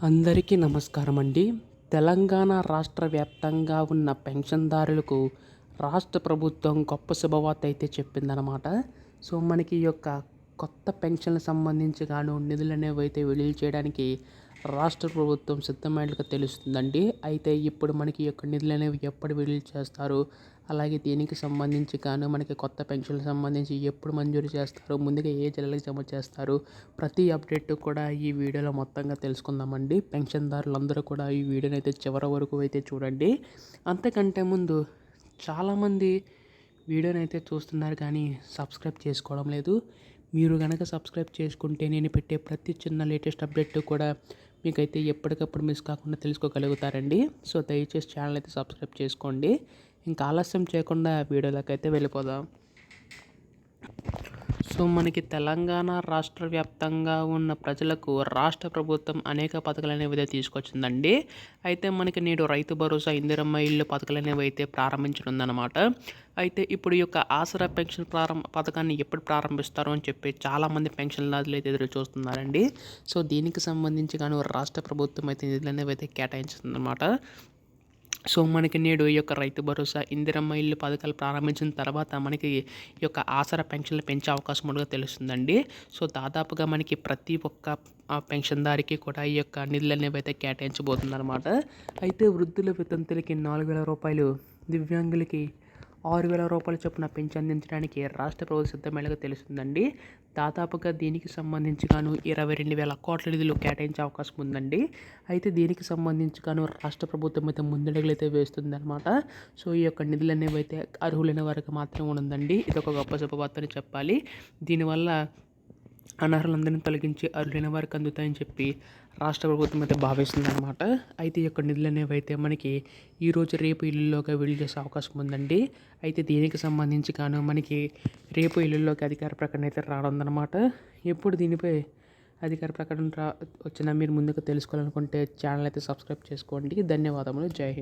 అందరికీ నమస్కారం అండి. తెలంగాణ రాష్ట్ర వ్యాప్తంగా ఉన్న పెన్షన్దారులకు రాష్ట్ర ప్రభుత్వం గొప్ప శుభవార్త అయితే చెప్పిందనమాట. సో మనకి ఈ యొక్క కొత్త పెన్షన్లకు సంబంధించి నిధులు అనేవి అయితే విడుదల చేయడానికి రాష్ట్ర ప్రభుత్వం సిద్ధమైనట్లుగా తెలుస్తుందండి. అయితే ఇప్పుడు మనకి ఈ యొక్క నిధులు అనేవి ఎప్పుడు విడుదల చేస్తారు, అలాగే దీనికి సంబంధించి మనకి కొత్త పెన్షన్లకు సంబంధించి ఎప్పుడు మంజూరు చేస్తారు, ముందుగా ఏ జిల్లాలకు జమ చేస్తారు, ప్రతి అప్డేట్ కూడా ఈ వీడియోలో మొత్తంగా తెలుసుకుందామండి. పెన్షన్దారులందరూ కూడా ఈ వీడియోని అయితే చివరి వరకు అయితే చూడండి. అంతకంటే ముందు చాలామంది వీడియోని అయితే చూస్తున్నారు కానీ సబ్స్క్రైబ్ చేసుకోవడం లేదు. మీరు కనుక సబ్స్క్రైబ్ చేసుకుంటే నేను పెట్టే ప్రతి చిన్న లేటెస్ట్ అప్డేట్ కూడా మీకైతే ఎప్పటికప్పుడు మిస్ కాకుండా తెలుసుకోగలుగుతారండి. సో దయచేసి ఛానల్ అయితే సబ్స్క్రైబ్ చేసుకోండి. ఇంకా ఆలస్యం చేయకుండా వీడియోలోకి అయితే వెళ్ళిపోదాం. సో మనకి తెలంగాణ రాష్ట్ర వ్యాప్తంగా ఉన్న ప్రజలకు రాష్ట్ర ప్రభుత్వం అనేక పథకాలు అనేవి తీసుకొచ్చిందండి. అయితే మనకి నేడు రైతు భరోసా, ఇందిరమ్మ ఇల్లు పథకాలు అనేవి అయితే ప్రారంభించనుందనమాట. అయితే ఇప్పుడు ఈ యొక్క ఆసరా పెన్షన్ పథకాన్ని ఎప్పుడు ప్రారంభిస్తారు అని చెప్పి చాలామంది పెన్షన్దారులు అయితే ఎదురు చూస్తున్నారండి. సో దీనికి సంబంధించి రాష్ట్ర ప్రభుత్వం అయితే నిధులు అనేవి అయితే కేటాయించిందనమాట. సో మనకి నేడు ఈ యొక్క రైతు భరోసా, ఇందిరమ్మ ఇల్లు పథకాలు ప్రారంభించిన తర్వాత మనకి ఈ యొక్క ఆసరా పెన్షన్లు పెంచే అవకాశం ఉండగా తెలుస్తుందండి. సో దాదాపుగా మనకి ప్రతి ఒక్క పెన్షన్దారికి కూడా ఈ యొక్క నిధులు అనేవి అయితే కేటాయించబోతుందన్నమాట. అయితే వృద్ధుల వితంతులకి 4,000 రూపాయలు, దివ్యాంగులకి 6,000 రూపాయల చొప్పున పెంచి అందించడానికి రాష్ట్ర ప్రభుత్వం సిద్ధమయ్యేలాగా తెలుస్తుందండి. దాదాపుగా దీనికి సంబంధించి 22,000 కోట్ల నిధులు కేటాయించే అవకాశం ఉందండి. అయితే దీనికి సంబంధించి రాష్ట్ర ప్రభుత్వం అయితే ముందడుగులు అయితే వేస్తుందన్నమాట. సో ఈ యొక్క నిధులు అనేవి అయితే అర్హులైన వారికి మాత్రమే ఉందండి. ఇది ఒక గొప్ప శుభవార్త అని చెప్పాలి. దీనివల్ల అనర్హులందరినీ తొలగించి అర్హులైన వారికి అందుతాయని చెప్పి రాష్ట్ర ప్రభుత్వం అయితే భావిస్తుందన్నమాట. అయితే ఈ యొక్క నిధులు అనేవి అయితే మనకి ఈరోజు రేపు ఇల్లులోకి విడుదల చేసే అవకాశం ఉందండి. అయితే దీనికి సంబంధించి మనకి రేపు ఇల్లులోకి అధికార ప్రకటన అయితే రానుందన్నమాట. ఎప్పుడు దీనిపై అధికార ప్రకటన వచ్చినా మీరు ముందుగా తెలుసుకోవాలనుకుంటే ఛానల్ అయితే సబ్స్క్రైబ్ చేసుకోండి. ధన్యవాదములు. జై హింద్.